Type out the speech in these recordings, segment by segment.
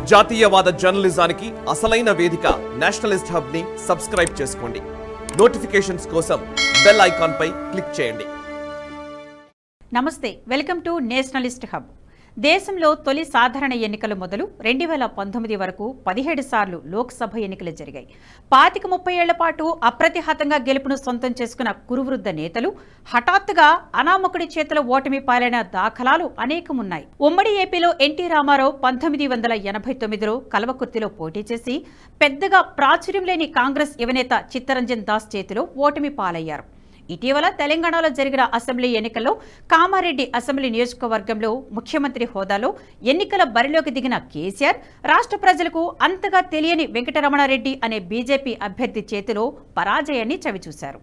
జాతీయవాద జర్నలిజానికి అసలైన వేదిక నేషనలిస్ట్ హబ్ ని సబ్స్క్రైబ్ చేసుకోండి. నోటిఫికేషన్స్ కోసం బెల్ ఐకాన్ పై క్లిక్ చేయండి. నమస్తే, వెల్కమ్ టు నేషనలిస్ట్ హబ్. దేశంలో తొలి సాధారణ ఎన్నికలు మొదలు 2019 వరకు 17 సార్లు లోక్సభ ఎన్నికలు జరిగాయి. 25-30 ఏళ్ల పాటు అప్రతిహతంగా గెలుపును సొంతం చేసుకున్న కురువృద్ధ నేతలు హఠాత్తుగా అనామకుడి చేతిలో ఓటమి పాలైన దాఖలాలు అనేకమున్నాయి. ఉమ్మడి ఏపీలో ఎన్టీ రామారావు 1989లో కల్వకుర్తిలో పోటీ చేసి పెద్దగా ప్రాచుర్యం లేని కాంగ్రెస్ యువనేత చిత్తరంజన్ దాస్ చేతిలో ఓటమి పాలయ్యారు. ఇటీవల తెలంగాణలో జరిగిన అసెంబ్లీ ఎన్నికల్లో కామారెడ్డి అసెంబ్లీ నియోజకవర్గంలో ముఖ్యమంత్రి హోదాలో ఎన్నికల బరిలోకి దిగిన కేసీఆర్ రాష్ట్ర ప్రజలకు అంతగా తెలియని వెంకటరమణారెడ్డి అనే బీజేపీ అభ్యర్థి చేతిలో పరాజయాన్ని చవిచూశారు.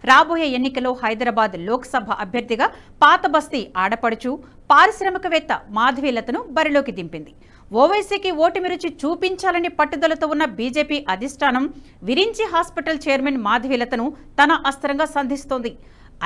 రాబోయే ఎన్నికల్లో హైదరాబాద్ లోక్సభ అభ్యర్థిగా పాత బస్తీ ఆడపడుచు పారిశ్రామికవేత్త మాధవీలతను బరిలోకి దింపింది. ఓవైసీకి ఓటమి రుచి చూపించాలని పట్టుదలతో ఉన్న బీజేపీ అధిష్టానం విరించి హాస్పిటల్ చైర్మన్ మాధవీలతను తన అస్త్రంగా సంధిస్తోంది.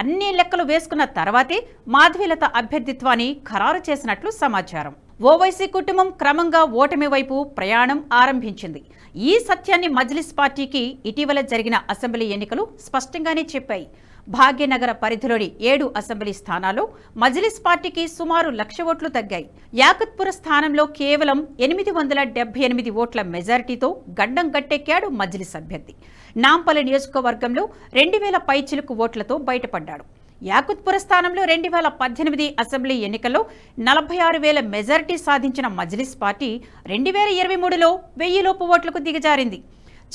అన్ని లెక్కలు వేసుకున్న తర్వాతే మాధవీలత అభ్యర్థిత్వాన్ని ఖరారు చేసినట్లు సమాచారం. ఓవైసీ కుటుంబం క్రమంగా ఓటమి వైపు ప్రయాణం ఆరంభించింది. ఈ సత్యాన్ని మజ్లిస్ పార్టీకి ఇటీవల జరిగిన అసెంబ్లీ ఎన్నికలు స్పష్టంగానే చెప్పాయి. భాగ్యనగర పరిధిలోని 7 అసెంబ్లీ స్థానాల్లో మజ్లిస్ పార్టీకి సుమారు 1,00,000 ఓట్లు తగ్గాయి. యాకుత్పుర స్థానంలో కేవలం 878 ఓట్ల మెజారిటీతో గడ్డం గట్టెక్కాడు మజ్లిస్ అభ్యర్థి. నాంపల్లి నియోజకవర్గంలో 2,000 పైచిలుకు ఓట్లతో బయటపడ్డాడు. యాకుత్పుర స్థానంలో 2018 అసెంబ్లీ ఎన్నికల్లో 46,000 మెజారిటీ సాధించిన మజ్లిస్ పార్టీ 2023లో 1,000 లోపు ఓట్లకు దిగజారింది.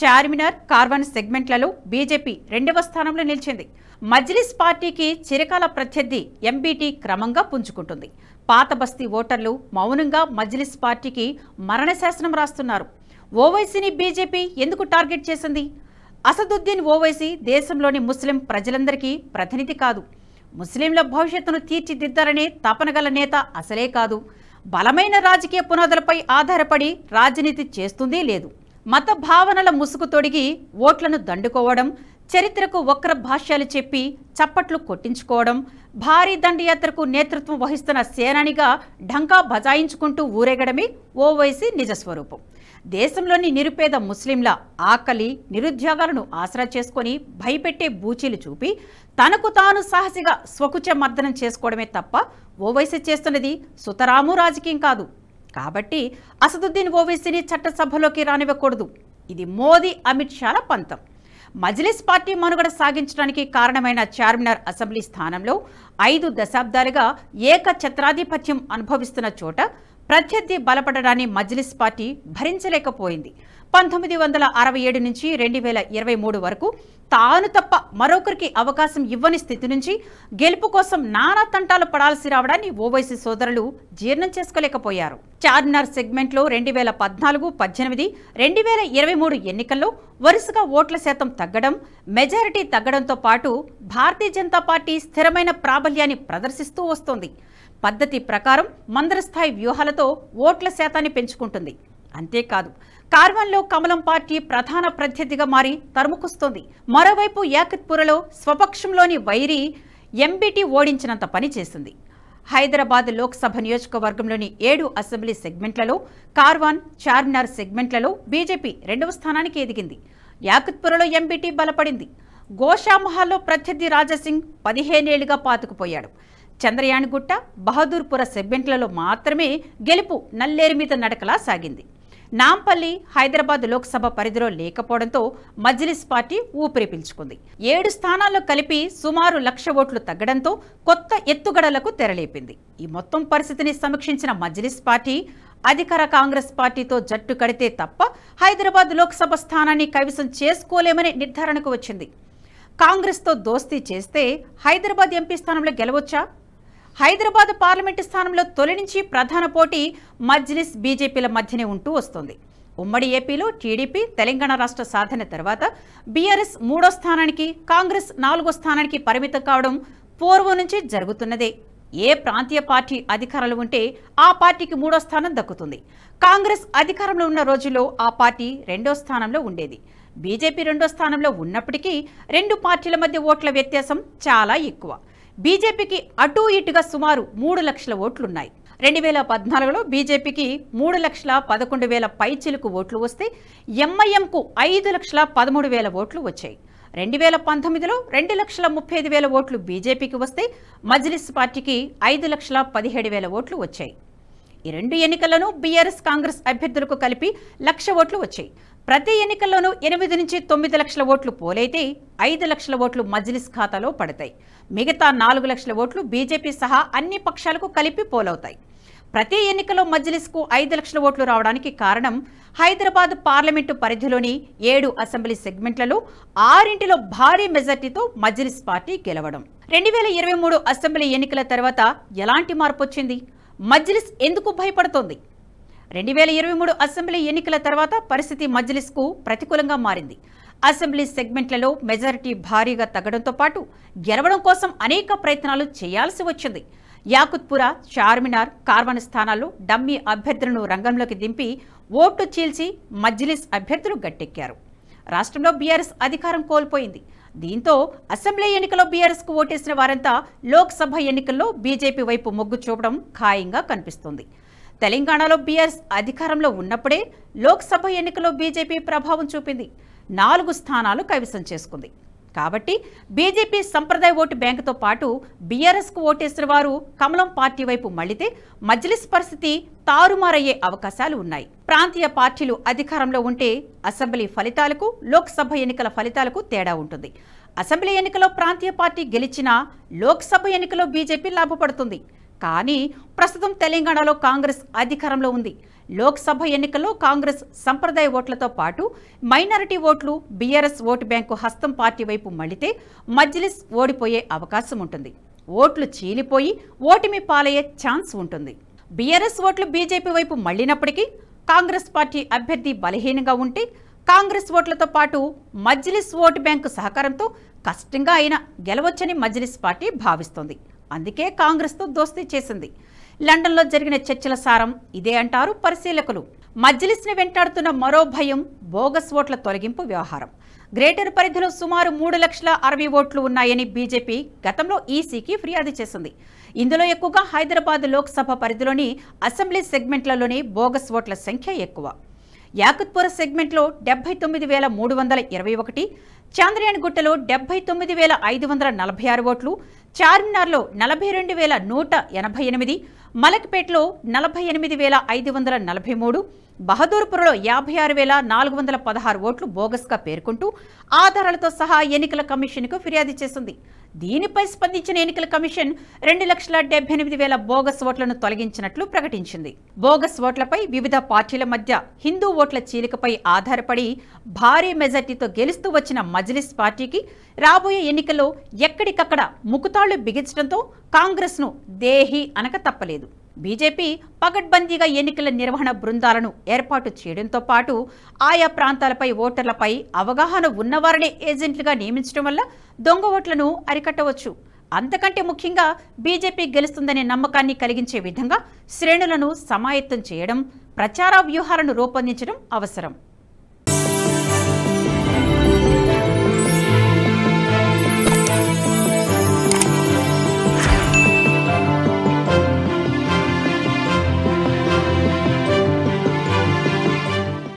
చార్మినార్, కార్వాన్ సెగ్మెంట్లలో బీజేపీ 2వ స్థానంలో నిలిచింది. మజ్లిస్ పార్టీకి చిరకాల ప్రత్యర్థి ఎంబీటీ క్రమంగా పుంజుకుంటుంది. పాత బస్తీ ఓటర్లు మౌనంగా మజ్లిస్ పార్టీకి మరణశాసనం రాస్తున్నారు. ఓవైసీని బీజేపీ ఎందుకు టార్గెట్ చేసింది? అసదుద్దీన్ ఓవైసీ దేశంలోని ముస్లిం ప్రజలందరికీ ప్రతినిధి కాదు. ముస్లింల భవిష్యత్తును తీర్చిదిద్దాలనే తపన గల నేత అసలే కాదు. బలమైన రాజకీయ పునాదులపై ఆధారపడి రాజనీతి చేస్తుందే లేదు. మత భావనల ముసుగు తొడిగి ఓట్లను దండుకోవడం, చరిత్రకు వక్ర భాష్యాలు చెప్పి చప్పట్లు కొట్టించుకోవడం, భారీ దండయాత్రకు నేతృత్వం వహిస్తున్న సేనానిగా ఢంకా బజాయించుకుంటూ ఊరేగడమే ఓవైసీ నిజస్వరూపం. దేశంలోని నిరుపేద ముస్లింల ఆకలి, నిరుద్యోగాలను ఆసరా చేసుకుని భయపెట్టే బూచీలు చూపి తనకు తాను సాహసిగా స్వకుచ మర్దనం చేసుకోవడమే తప్ప ఓవైసీ చేస్తున్నది సుతరాము రాజకీయం కాదు. కాబట్టి అసదుద్దీన్ ఓవైసీని చట్టసభలోకి రానివ్వకూడదు. ఇది మోదీ, అమిత్ షాల పంతం. మజ్లిస్ పార్టీ మనుగడ సాగించడానికి కారణమైన చార్మినార్ అసెంబ్లీ స్థానంలో 5 దశాబ్దాలుగా ఏకఛత్రాధిపత్యం అనుభవిస్తున్న చోట ప్రత్యర్థి బలపడడాన్ని మజ్లిస్ పార్టీ భరించలేకపోయింది. 1967 నుంచి 2023 వరకు తాను తప్ప మరొకరికి అవకాశం ఇవ్వని స్థితి నుంచి గెలుపు కోసం నానా తంటాలు పడాల్సి రావడాన్ని ఓవైసీ సోదరులు జీర్ణం చేసుకోలేకపోయారు. చార్మినార్ సెగ్మెంట్లో 2014, 18, 2023 ఎన్నికల్లో వరుసగా ఓట్ల శాతం తగ్గడం, మెజారిటీ తగ్గడంతో పాటు భారతీయ జనతా పార్టీ స్థిరమైన ప్రాబల్యాన్ని ప్రదర్శిస్తూ వస్తోంది. పద్ధతి ప్రకారం మందరస్థాయి వ్యూహాలతో ఓట్ల శాతాన్ని పెంచుకుంటుంది. అంతేకాదు, కార్వాన్లో కమలం పార్టీ ప్రధాన ప్రత్యర్థిగా మారి తరుముకొస్తోంది. మరోవైపు యాకుత్పురలో స్వపక్షంలోని వైరి ఎంబీటీ ఓడించినంత పని చేసింది. హైదరాబాద్ లోక్సభ నియోజకవర్గంలోని 7 అసెంబ్లీ సెగ్మెంట్లలో కార్వాన్, చార్మినార్ సెగ్మెంట్లలో బీజేపీ 2వ స్థానానికి ఎదిగింది. యాకుత్పురలో ఎంబీటీ బలపడింది. గోషామహల్లో ప్రత్యర్థి రాజాసింగ్ 15 ఏళ్లుగా పాతుకుపోయాడు. చంద్రయాణగుట్ట, బహదూర్పుర సెగ్మెంట్లలో మాత్రమే గెలుపు నల్లేరు మీద నడకలా సాగింది. నాంపల్లి హైదరాబాద్ లోక్సభ పరిధిలో లేకపోవడంతో మజ్లిస్ పార్టీ ఊపిరి పీల్చుకుంది. 7 స్థానాల్లో కలిపి సుమారు 1,00,000 ఓట్లు తగ్గడంతో కొత్త ఎత్తుగడలకు తెరలేపింది. ఈ మొత్తం పరిస్థితిని సమీక్షించిన మజ్లిస్ పార్టీ అధికార కాంగ్రెస్ పార్టీతో జట్టు కడితే తప్ప హైదరాబాద్ లోక్సభ స్థానాన్ని కైవసం చేసుకోలేమనే నిర్ధారణకు వచ్చింది. కాంగ్రెస్తో దోస్తీ చేస్తే హైదరాబాద్ ఎంపీ స్థానంలో గెలవొచ్చా? హైదరాబాద్ పార్లమెంటు స్థానంలో తొలి నుంచి ప్రధాన పోటీ మజ్లిస్, బీజేపీల మధ్యనే ఉంటూ వస్తోంది. ఉమ్మడి ఏపీలో టీడీపీ తెలంగాణ రాష్ట్ర సాధన తర్వాత బీఆర్ఎస్ 3వ స్థానానికి, కాంగ్రెస్ 4వ స్థానానికి పరిమితం కావడం పూర్వం నుంచి జరుగుతున్నదే. ఏ ప్రాంతీయ పార్టీ అధికారంలో ఉంటే ఆ పార్టీకి 3వ స్థానం దక్కుతుంది. కాంగ్రెస్ అధికారంలో ఉన్న రోజుల్లో ఆ పార్టీ 2వ స్థానంలో ఉండేది. బీజేపీ 2వ స్థానంలో ఉన్నప్పటికీ 2 పార్టీల మధ్య ఓట్ల వ్యత్యాసం చాలా ఎక్కువ. బీజేపీకి అటూ ఇటుగా సుమారు 3 లక్షల ఓట్లున్నాయి. 2014లో బీజేపీకి 3,11,000 పైచిలుకు ఓట్లు వస్తే ఎంఐఎంకు 5,13,000 ఓట్లు వచ్చాయి. 2019లో 2,35,000 ఓట్లు బీజేపీకి వస్తే మజ్లిస్ పార్టీకి 5,17,000 ఓట్లు వచ్చాయి. ఈ రెండు ఎన్నికల్లోనూ బీఆర్ఎస్ కాంగ్రెస్ అభ్యర్థులకు కలిపి 1,00,000 ఓట్లు వచ్చాయి. ప్రతి ఎన్నికల్లోనూ 8 నుంచి 9 లక్షల ఓట్లు పోలైతే 5 లక్షల ఓట్లు మజ్లిస్ ఖాతాలో పడతాయి. మిగతా 4 లక్షల ఓట్లు బీజేపీ సహా అన్ని పక్షాలకు కలిపి పోలవుతాయి. ప్రతి ఎన్నికల్లో మజ్లిస్కు 5 లక్షల ఓట్లు రావడానికి కారణం హైదరాబాద్ పార్లమెంటు పరిధిలోని 7 అసెంబ్లీ సెగ్మెంట్లలో 6లో భారీ మెజార్టీతో మజ్లిస్ పార్టీ గెలవడం. 2023 అసెంబ్లీ ఎన్నికల తర్వాత ఎలాంటి మార్పు వచ్చింది? మజ్లిస్ ఎందుకు భయపడుతోంది? 2023 అసెంబ్లీ ఎన్నికల తర్వాత పరిస్థితి మజ్లిస్కు ప్రతికూలంగా మారింది. అసెంబ్లీ సెగ్మెంట్లలో మెజారిటీ భారీగా తగ్గడంతో పాటు గెలవడం కోసం అనేక ప్రయత్నాలు చేయాల్సి వచ్చింది. యాకుత్పురా, చార్మినార్, కార్వాన్ స్థానాల్లో డమ్మీ అభ్యర్థులను రంగంలోకి దింపి ఓట్లు చీల్చి మజ్లిస్ అభ్యర్థులు గట్టెక్కారు. రాష్ట్రంలో బీఆర్ఎస్ అధికారం కోల్పోయింది. దీంతో అసెంబ్లీ ఎన్నికల్లో బీఆర్ఎస్కు ఓటేసిన వారంతా లోక్సభ ఎన్నికల్లో బీజేపీ వైపు మొగ్గు చూపడం ఖాయంగా కనిపిస్తోంది. తెలంగాణలో బీఆర్ఎస్ అధికారంలో ఉన్నప్పుడే లోక్సభ ఎన్నికల్లో బీజేపీ ప్రభావం చూపింది. 4 స్థానాలు కైవసం చేసుకుంది. కాబట్టి బీజేపీ సంప్రదాయ ఓటు బ్యాంకుతో పాటు బీఆర్ఎస్కు ఓటేసిన వారు కమలం పార్టీ వైపు మళ్లితే మజ్లిస్ పరిస్థితి తారుమారయ్యే అవకాశాలు ఉన్నాయి. ప్రాంతీయ పార్టీలు అధికారంలో ఉంటే అసెంబ్లీ ఫలితాలకు, లోక్సభ ఎన్నికల ఫలితాలకు తేడా ఉంటుంది. అసెంబ్లీ ఎన్నికలో ప్రాంతీయ పార్టీ గెలిచినా లోక్సభ ఎన్నికలో బీజేపీ లాభపడుతుంది. కానీ ప్రస్తుతం తెలంగాణలో కాంగ్రెస్ అధికారంలో ఉంది. లోక్సభ ఎన్నికల్లో కాంగ్రెస్ సంప్రదాయ ఓట్లతో పాటు మైనారిటీ ఓట్లు, బీఆర్ఎస్ ఓటు బ్యాంకు హస్తం పార్టీ వైపు మళ్లితే మజ్లిస్ ఓడిపోయే అవకాశం ఉంటుంది. ఓట్లు చీలిపోయి ఓటమి పాలయ్యే ఛాన్స్ ఉంటుంది. బీఆర్ఎస్ ఓట్లు బీజేపీ వైపు మళ్లినప్పటికీ కాంగ్రెస్ పార్టీ అభ్యర్థి బలహీనంగా ఉంటే కాంగ్రెస్ ఓట్లతో పాటు మజ్లిస్ ఓటు బ్యాంకు సహకారంతో కష్టంగా అయినా గెలవొచ్చని మజ్లిస్ పార్టీ భావిస్తోంది. అందుకే కాంగ్రెస్తో దోస్తీ చేసింది. లండన్లో జరిగిన చర్చల సారం ఇదే అంటారు పరిశీలకులు. మజ్లిస్ని వెంటాడుతున్న మరో భయం బోగస్ ఓట్ల తొలగింపు వ్యవహారం. గ్రేటర్ పరిధిలో సుమారు 3,60,000 ఓట్లు ఉన్నాయని బీజేపీ గతంలో ఈసీకి ఫిర్యాదు చేసింది. ఇందులో ఎక్కువగా హైదరాబాద్ లోక్సభ పరిధిలోని అసెంబ్లీ సెగ్మెంట్లలోనే బోగస్ ఓట్ల సంఖ్య ఎక్కువ. యాకుత్పుర సెగ్మెంట్లో 79,321, చాంద్రయాన్గుట్టలో 79,546 ఓట్లు, చార్మినార్లో 42,188, మలక్పేట్లో 48,543, బహదూర్పురలో 56,416 ఓట్లు బోగస్గా పేర్కొంటూ ఆధారాలతో సహా ఎన్నికల కమిషన్కు ఫిర్యాదు చేసింది. దీనిపై స్పందించిన ఎన్నికల కమిషన్ 2,78,000 బోగస్ ఓట్లను తొలగించినట్లు ప్రకటించింది. బోగస్ ఓట్లపై వివిధ పార్టీల మధ్య హిందూ ఓట్ల చీలికపై ఆధారపడి భారీ మెజార్టీతో గెలుస్తూ వచ్చిన మజ్లిస్ పార్టీకి రాబోయే ఎన్నికల్లో ఎక్కడికక్కడ ముకుతాళ్లు బిగించడంతో కాంగ్రెస్ను దేహి అనక తప్పలేదు. బీజేపీ పకడ్బందీగా ఎన్నికల నిర్వహణ బృందాలను ఏర్పాటు చేయడంతో పాటు ఆయా ప్రాంతాలపై ఓటర్లపై అవగాహన ఉన్నవారినే ఏజెంట్లుగా నియమించడం వల్ల దొంగ ఓట్లను అరికట్టవచ్చు. అంతకంటే ముఖ్యంగా బీజేపీ గెలుస్తుందనే నమ్మకాన్ని కలిగించే విధంగా శ్రేణులను సమాయత్తం చేయడం, ప్రచార వ్యూహాలను రూపొందించడం అవసరం.